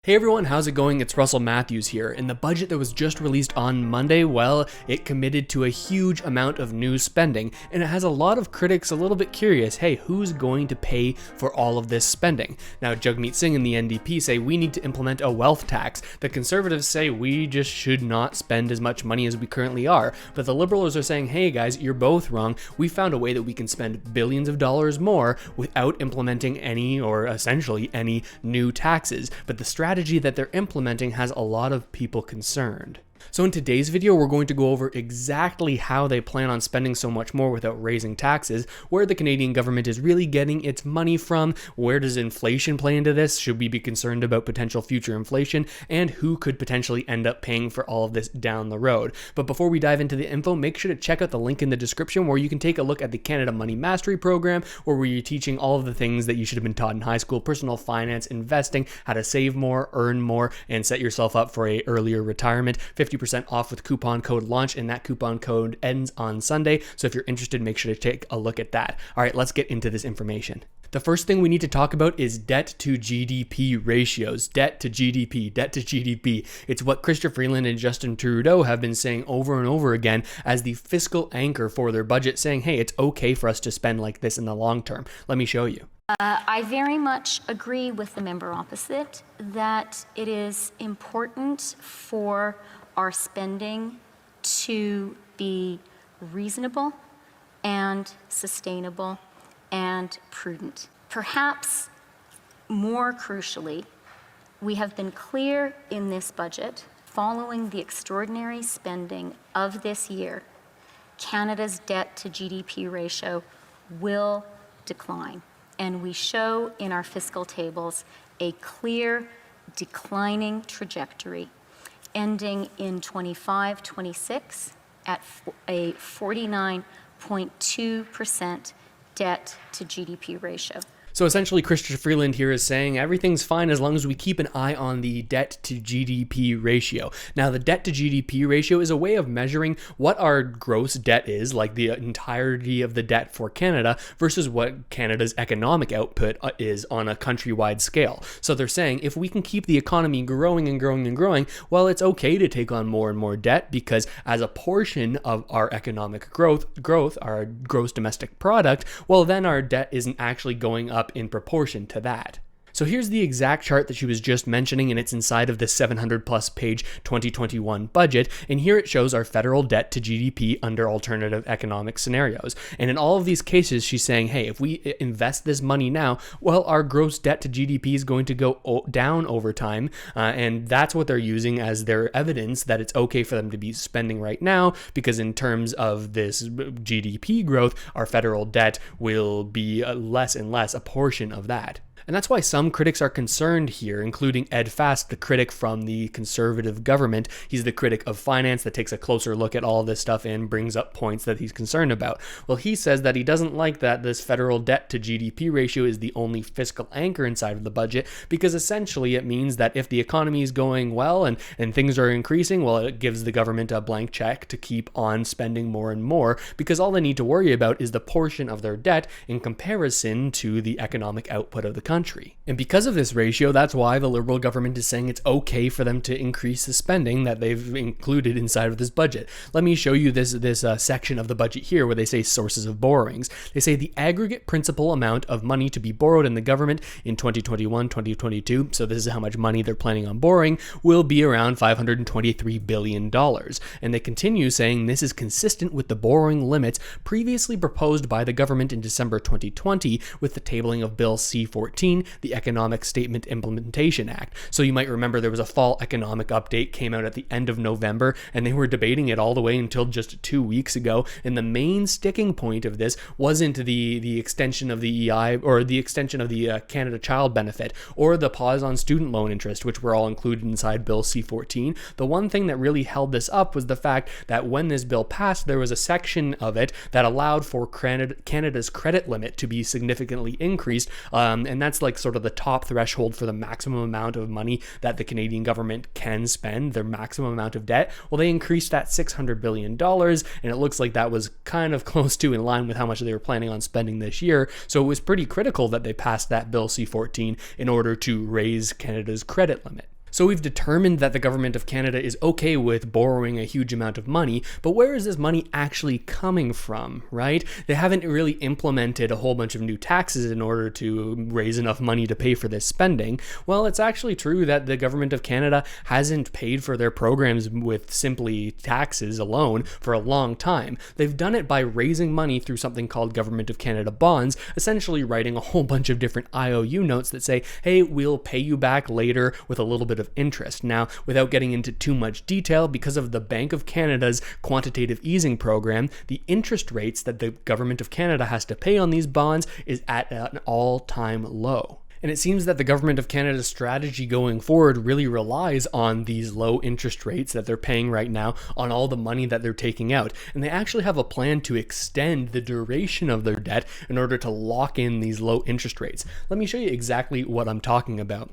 Hey everyone, how's it going? It's Russell Matthews here. In the budget that was just released on Monday, well, it committed to a huge amount of new spending, and it has a lot of critics a little bit curious, hey, who's going to pay for all of this spending? Now, Jagmeet Singh and the NDP say we need to implement a wealth tax. The Conservatives say we just should not spend as much money as we currently are, but the Liberals are saying, hey guys, you're both wrong. We found a way that we can spend billions of dollars more without implementing any, or essentially any, new taxes. But the strategy that they're implementing has a lot of people concerned. So in today's video, we're going to go over exactly how they plan on spending so much more without raising taxes, where the Canadian government is really getting its money from, where does inflation play into this, should we be concerned about potential future inflation, and who could potentially end up paying for all of this down the road. But before we dive into the info, make sure to check out the link in the description where you can take a look at the Canada Money Mastery Program, where we're teaching all of the things that you should have been taught in high school: personal finance, investing, how to save more, earn more, and set yourself up for an earlier retirement. 50% off with coupon code LAUNCH, and that coupon code ends on Sunday. So if you're interested, make sure to take a look at that. All right, let's get into this information. The first thing we need to talk about is debt to GDP ratios. Debt to GDP, debt to GDP. It's what Chrystia Freeland and Justin Trudeau have been saying over and over again as the fiscal anchor for their budget, saying, hey, it's okay for us to spend like this in the long term. Let me show you. I very much agree with the member opposite that it is important for our spending to be reasonable and sustainable and prudent. Perhaps more crucially, we have been clear in this budget, following the extraordinary spending of this year, Canada's debt to GDP ratio will decline. And we show in our fiscal tables a clear declining trajectory, ending in 25-26 at a 49.2% debt to GDP ratio. So essentially, Chrystia Freeland here is saying everything's fine as long as we keep an eye on the debt to GDP ratio. Now, the debt to GDP ratio is a way of measuring what our gross debt is, like the entirety of the debt for Canada, versus what Canada's economic output is on a countrywide scale. So they're saying if we can keep the economy growing and growing and growing, well, it's okay to take on more and more debt, because as a portion of our economic growth, our gross domestic product, well, then our debt isn't actually going up in proportion to that. So here's the exact chart that she was just mentioning, and it's inside of the 700 plus page 2021 budget. And here it shows our federal debt to GDP under alternative economic scenarios. And in all of these cases, she's saying, hey, if we invest this money now, well, our gross debt to GDP is going to go down over time. And that's what they're using as their evidence that it's okay for them to be spending right now, because in terms of this GDP growth, our federal debt will be less and less a portion of that. And that's why some critics are concerned here, including Ed Fast, the critic from the Conservative government. He's the critic of finance that takes a closer look at all this stuff and brings up points that he's concerned about. Well, he says that he doesn't like that this federal debt to GDP ratio is the only fiscal anchor inside of the budget, because essentially it means that if the economy is going well and things are increasing, well, it gives the government a blank check to keep on spending more and more, because all they need to worry about is the portion of their debt in comparison to the economic output of the country. And because of this ratio, that's why the Liberal government is saying it's okay for them to increase the spending that they've included inside of this budget. Let me show you this section of the budget here where they say sources of borrowings. They say the aggregate principal amount of money to be borrowed in the government in 2021-2022, so this is how much money they're planning on borrowing, will be around $523 billion. And they continue saying this is consistent with the borrowing limits previously proposed by the government in December 2020 with the tabling of Bill C-14, the Economic Statement Implementation Act. So you might remember there was a fall economic update came out at the end of November, and they were debating it all the way until just 2 weeks ago. And the main sticking point of this wasn't the extension of the EI or the extension of the Canada Child Benefit or the pause on student loan interest, which were all included inside Bill C-14. The one thing that really held this up was the fact that when this bill passed, there was a section of it that allowed for Canada's credit limit to be significantly increased, and that's like sort of the the top threshold for the maximum amount of money that the Canadian government can spend, their maximum amount of debt, well, they increased that $600 billion, and it looks like that was kind of close to in line with how much they were planning on spending this year. So it was pretty critical that they passed that Bill C-14 in order to raise Canada's credit limit. So we've determined that the government of Canada is okay with borrowing a huge amount of money, but where is this money actually coming from, right? They haven't really implemented a whole bunch of new taxes in order to raise enough money to pay for this spending. Well, it's actually true that the government of Canada hasn't paid for their programs with simply taxes alone for a long time. They've done it by raising money through something called Government of Canada bonds, essentially writing a whole bunch of different IOU notes that say, hey, we'll pay you back later with a little bit of interest. Now, without getting into too much detail, because of the Bank of Canada's quantitative easing program, the interest rates that the Government of Canada has to pay on these bonds is at an all-time low. And it seems that the Government of Canada's strategy going forward really relies on these low interest rates that they're paying right now on all the money that they're taking out. And they actually have a plan to extend the duration of their debt in order to lock in these low interest rates. Let me show you exactly what I'm talking about.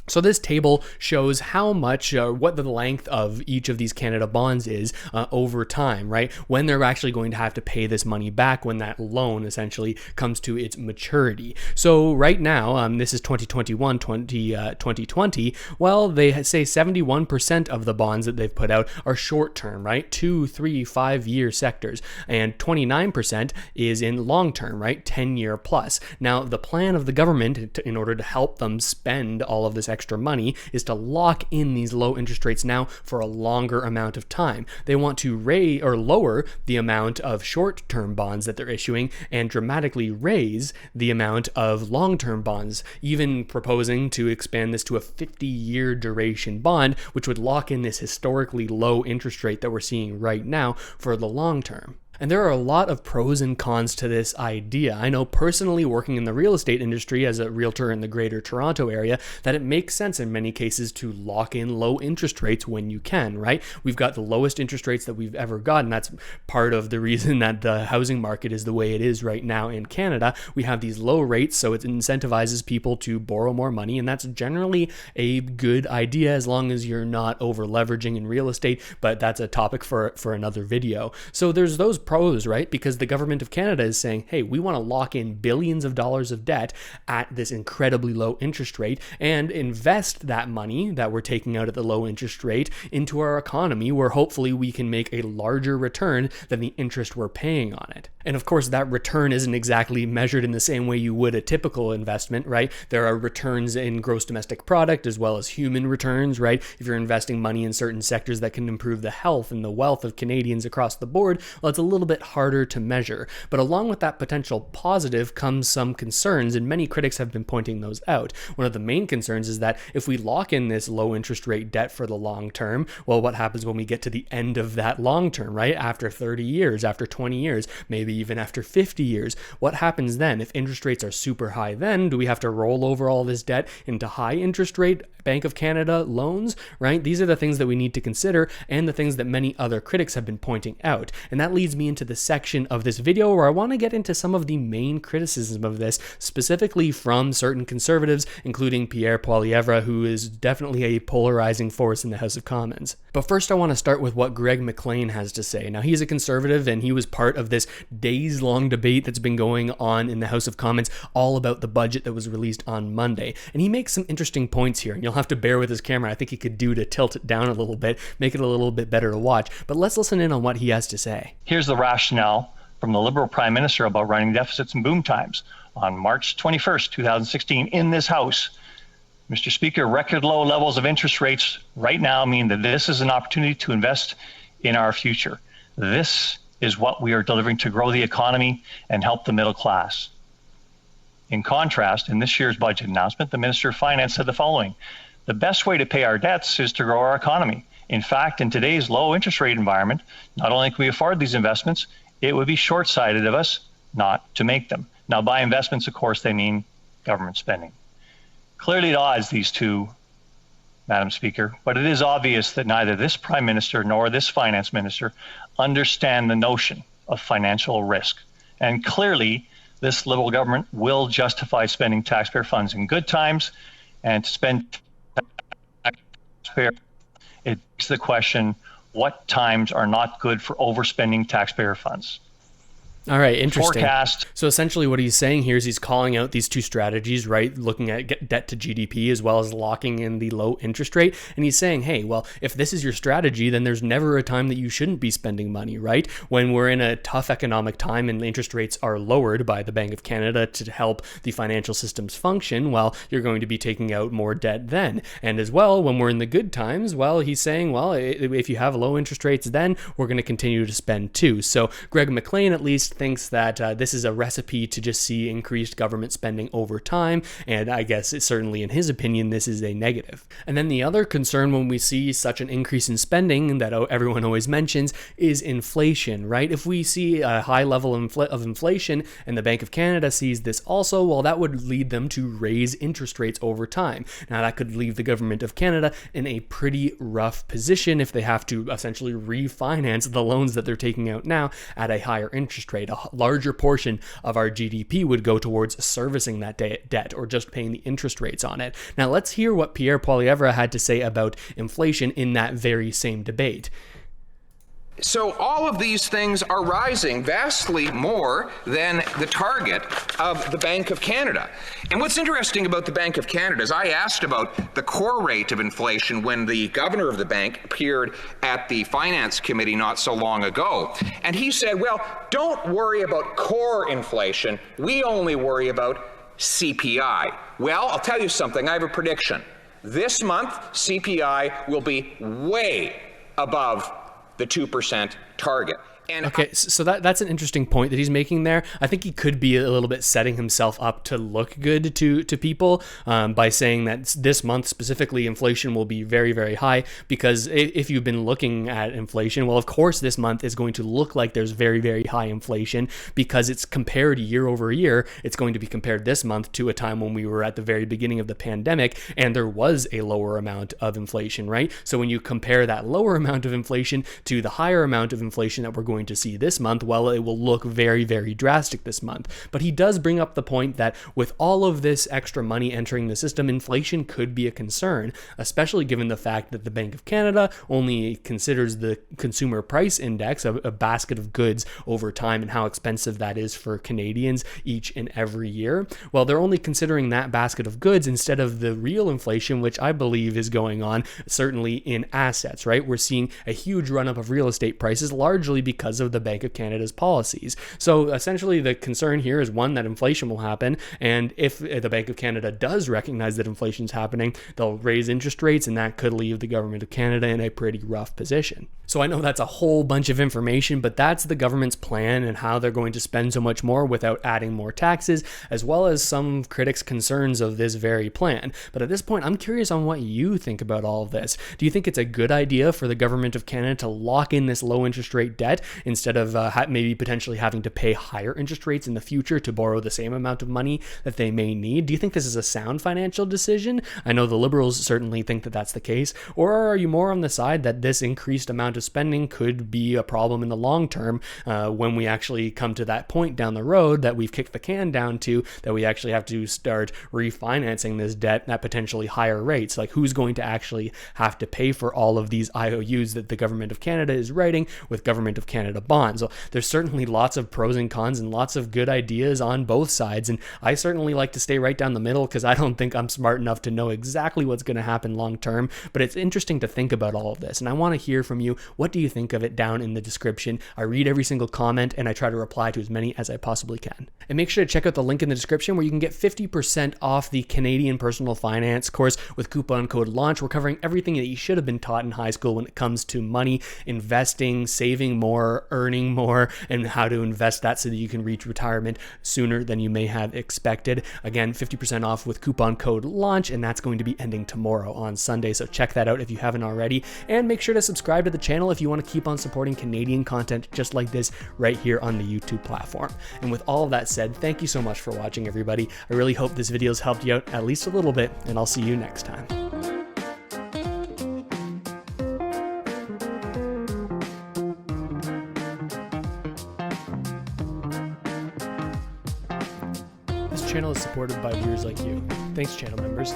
So this table shows how much, what the length of each of these Canada bonds is over time, right? When they're actually going to have to pay this money back when that loan essentially comes to its maturity. So right now, this is 2021, 2020, well, they say 71% of the bonds that they've put out are short-term, right? 2, 3, 5-year sectors. And 29% is in long-term, right? 10-year plus. Now, the plan of the government in order to help them spend all of this extra money is to lock in these low interest rates now for a longer amount of time. They want to raise or lower the amount of short-term bonds that they're issuing and dramatically raise the amount of long-term bonds, even proposing to expand this to a 50-year duration bond, which would lock in this historically low interest rate that we're seeing right now for the long term. And there are a lot of pros and cons to this idea. I know personally, working in the real estate industry as a realtor in the Greater Toronto area, that it makes sense in many cases to lock in low interest rates when you can, right? We've got the lowest interest rates that we've ever gotten. That's part of the reason that the housing market is the way it is right now in Canada. We have these low rates, so it incentivizes people to borrow more money, and that's generally a good idea as long as you're not over leveraging in real estate, but that's a topic for another video. So there's those pros, right? Because the government of Canada is saying, hey, we want to lock in billions of dollars of debt at this incredibly low interest rate and invest that money that we're taking out at the low interest rate into our economy, where hopefully we can make a larger return than the interest we're paying on it. And of course, that return isn't exactly measured in the same way you would a typical investment, right? There are returns in gross domestic product as well as human returns, right? If you're investing money in certain sectors that can improve the health and the wealth of Canadians across the board, well, it's a little bit harder to measure. But along with that potential positive comes some concerns, and many critics have been pointing those out. One of the main concerns is that if we lock in this low interest rate debt for the long term, well, what happens when we get to the end of that long term, right? After 30 years, after 20 years, maybe even after 50 years, what happens then? If interest rates are super high, then do we have to roll over all this debt into high interest rate Bank of Canada loans, right? These are the things that we need to consider and the things that many other critics have been pointing out. And that leads me into the section of this video where I want to get into some of the main criticism of this, specifically from certain conservatives, including Pierre Poilievre, who is definitely a polarizing force in the House of Commons. But first I want to start with what Greg McLean has to say. Now, he's a conservative and he was part of this days-long debate that's been going on in the House of Commons all about the budget that was released on Monday. And he makes some interesting points here, and you'll have to bear with his camera. I think he could do to tilt it down a little bit, make it a little bit better to watch. But let's listen in on what he has to say. Here's the rationale from the Liberal Prime Minister about running deficits in boom times on March 21st, 2016 in this House. Mr. Speaker, record low levels of interest rates right now mean that this is an opportunity to invest in our future. This is what we are delivering to grow the economy and help the middle class. In contrast, in this year's budget announcement, the Minister of Finance said the following: the best way to pay our debts is to grow our economy. In fact, in today's low interest rate environment, not only can we afford these investments, it would be short-sighted of us not to make them. Now, by investments, of course, they mean government spending. Clearly at odds, these two, Madam Speaker, but it is obvious that neither this Prime Minister nor this Finance Minister understand the notion of financial risk. And clearly, This Liberal government will justify spending taxpayer funds in good times, and to spend taxpayer, it begs the question, what times are not good for overspending taxpayer funds? All right, interesting. Forecast. So essentially what he's saying here is he's calling out these two strategies, right? Looking at debt to GDP as well as locking in the low interest rate. And he's saying, hey, well, if this is your strategy, then there's never a time that you shouldn't be spending money, right? When we're in a tough economic time and interest rates are lowered by the Bank of Canada to help the financial systems function, well, you're going to be taking out more debt then. And as well, when we're in the good times, well, he's saying, well, if you have low interest rates, then we're going to continue to spend too. So Greg McLean, at least, thinks that this is a recipe to just see increased government spending over time, and I guess it's certainly in his opinion this is a negative. And then the other concern when we see such an increase in spending that everyone always mentions is inflation, right? If we see a high level of inflation and the Bank of Canada sees this also, well, that would lead them to raise interest rates over time. Now that could leave the government of Canada in a pretty rough position if they have to essentially refinance the loans that they're taking out now at a higher interest rate. A larger portion of our GDP would go towards servicing that debt or just paying the interest rates on it. Now let's hear what Pierre Poilievre had to say about inflation in that very same debate. So all of these things are rising vastly more than the target of the Bank of Canada. And what's interesting about the Bank of Canada is I asked about the core rate of inflation when the governor of the bank appeared at the Finance Committee not so long ago. And he said, well, don't worry about core inflation. We only worry about CPI. Well, I'll tell you something. I have a prediction. This month, CPI will be way above the 2% target. And okay, so that's an interesting point that he's making there. I think he could be a little bit setting himself up to look good to people by saying that this month specifically inflation will be very, very high, because if you've been looking at inflation, well, of course this month is going to look like there's very, very high inflation because it's compared year over year. It's going to be compared this month to a time when we were at the very beginning of the pandemic and there was a lower amount of inflation, right? So when you compare that lower amount of inflation to the higher amount of inflation that we're going to see this month, well, it will look very, very drastic this month. But he does bring up the point that with all of this extra money entering the system, inflation could be a concern, especially given the fact that the Bank of Canada only considers the consumer price index, a basket of goods over time, and how expensive that is for Canadians each and every year. Well, they're only considering that basket of goods instead of the real inflation, which I believe is going on certainly in assets, right? We're seeing a huge run up of real estate prices largely because of the Bank of Canada's policies. So essentially the concern here is one, that inflation will happen, and if the Bank of Canada does recognize that inflation is happening, they'll raise interest rates, and that could leave the government of Canada in a pretty rough position. So I know that's a whole bunch of information, but that's the government's plan and how they're going to spend so much more without adding more taxes, as well as some critics' concerns of this very plan. But at this point, I'm curious on what you think about all of this. Do you think it's a good idea for the government of Canada to lock in this low interest rate debt instead of maybe potentially having to pay higher interest rates in the future to borrow the same amount of money that they may need? Do you think this is a sound financial decision? I know the Liberals certainly think that that's the case. Or are you more on the side that this increased amount of spending could be a problem in the long term when we actually come to that point down the road that we've kicked the can down to, that we actually have to start refinancing this debt at potentially higher rates? Like, who's going to actually have to pay for all of these IOUs that the government of Canada is writing with government of Canada bonds? So there's certainly lots of pros and cons and lots of good ideas on both sides, and I certainly like to stay right down the middle because I don't think I'm smart enough to know exactly what's going to happen long term, but it's interesting to think about all of this, and I want to hear from you. What do you think of it down in the description? I read every single comment and I try to reply to as many as I possibly can. And make sure to check out the link in the description where you can get 50% off the Canadian Personal Finance course with coupon code LAUNCH. We're covering everything that you should have been taught in high school when it comes to money, investing, saving more, earning more, and how to invest that so that you can reach retirement sooner than you may have expected. Again, 50% off with coupon code LAUNCH, and that's going to be ending tomorrow on Sunday, so check that out if you haven't already, and make sure to subscribe to the channel if you want to keep on supporting Canadian content just like this right here on the YouTube platform. And with all of that said, thank you so much for watching, everybody. I really hope this video has helped you out at least a little bit, and I'll see you next time. This channel is supported by viewers like you. Thanks, channel members.